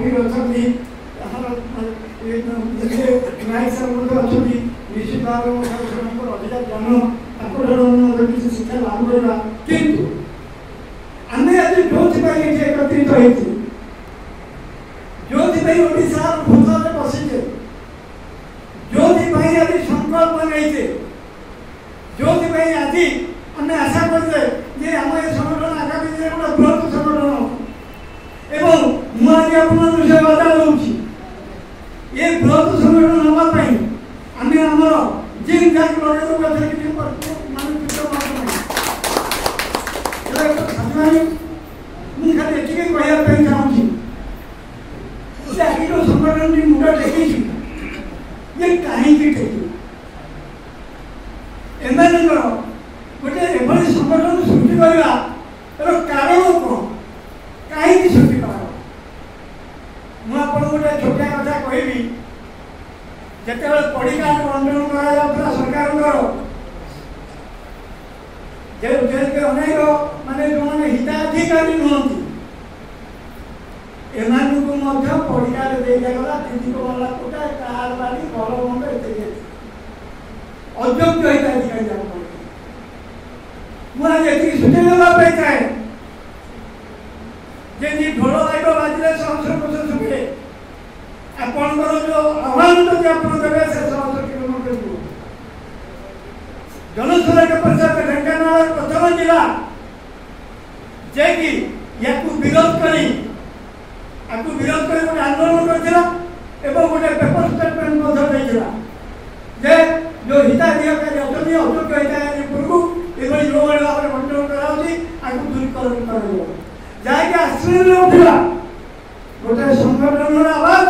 महावीर अच्छा नायक साहब अच्छा निश्चित भाव में अधिकार ज्ञान किसी शिक्षा लाभ करवा किंतु आम आज जो एकत्रित होती जो ओडिशा भूतल बसीचे जो आज संकल्प नहीं जो आज आम आशा करते आम ये संगठन आगामी दिन गोटे बृहत संगठन एवं मुझे आपसे बाधा दूसरी ये बृहत संगठन होगापी आम आमर जिन जाक लड़े मुझे खाली एटिके कहवाई चाहूँगी जो संगठन की मुंड टेकी ये कहीं टेकी एम गोटे एभली संगठन सृष्टि करवा कारण कौन कहीं सृष्टि कर मुझे गोटे छोटिया कथा कहबी जिते पड़ी कार्ड बंटन कर सरकार अनेक माने जो मैंने हिताधिकारी नुहति एम पड़ी कार्ड दे दिगला 3 लाख कोटा कार बाड़ी घर बंद ये अयोग्य हिताधिकारी मुझे ये सूचना देवाई चाहे जी ढोल लाइट बाजिले सहस्र वर्ष सुखे आपंकर जो आह्वान जब आप देवे से सहस्र किलोमीटर दूर जनसंख्या के पश्चात ढेंकानाल प्रथम जिला जे कि विरोध कर गोटे आंदोलन कर गोटे पेपर स्टेटमेंट जे जो हिताधिकारी अच्छा अयोग्य हिताधिकारी को ये जो भाव में बंटन कराऊँगी दूरीकरण कर जहाँकि आश्रय उठा गोटे संगठन आवाज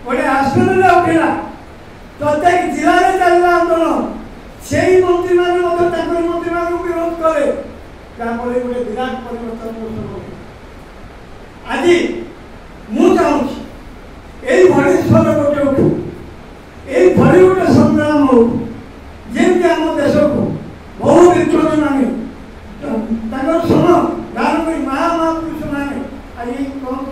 गोटे आश्रय उठा प्रत्येक जिले में चलता आंदोलन से मंत्री मंत्री विरोध कले जहाँफल गोटे विराट परिवर्तन आज मुझे यही स्वर गोटे उठू यही गोटे संग्राम हो जमी आम देश को बहु विद्रोही माने सुन गाँव में माँ महापुरुष मैंने आज कहतु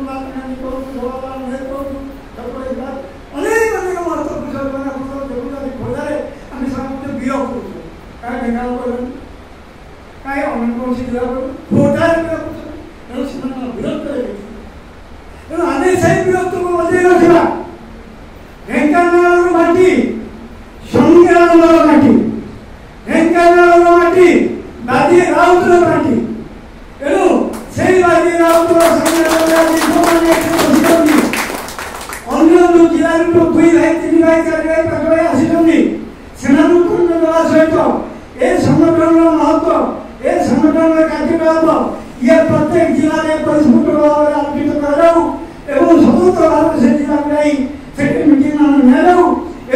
अनेक अनेक महापुरुष मैंने खोजारे आम समस्त वीर पुरुष क्या ढेंकानाल कहीं अन्य कौन जिला खोर्धार विरोध कर आम से विरोध को बजाय रखा ढेंकानाल माटी संग्राम माटी ढेंकानाल माटी बाजी राउत माटी तेणु से बाजी राउत अन्य जो जिले में 2 भाई 3 भाई 4 भाई 5 भाई आसी देवा सहित ये संगठन महत्व ये संगठन कार्यकलाप ये प्रत्येक जिले में परिस्फुट भाव में आलोचित कर स्वतंत्र भाव से जिला में मीटिंग नियाऊ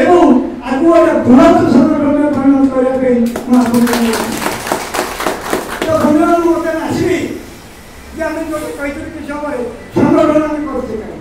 एवं आगे गोटे बृहत संगठन में परिणत करने तो धन्यवाद मत आसबी जो कही समय संगठन करते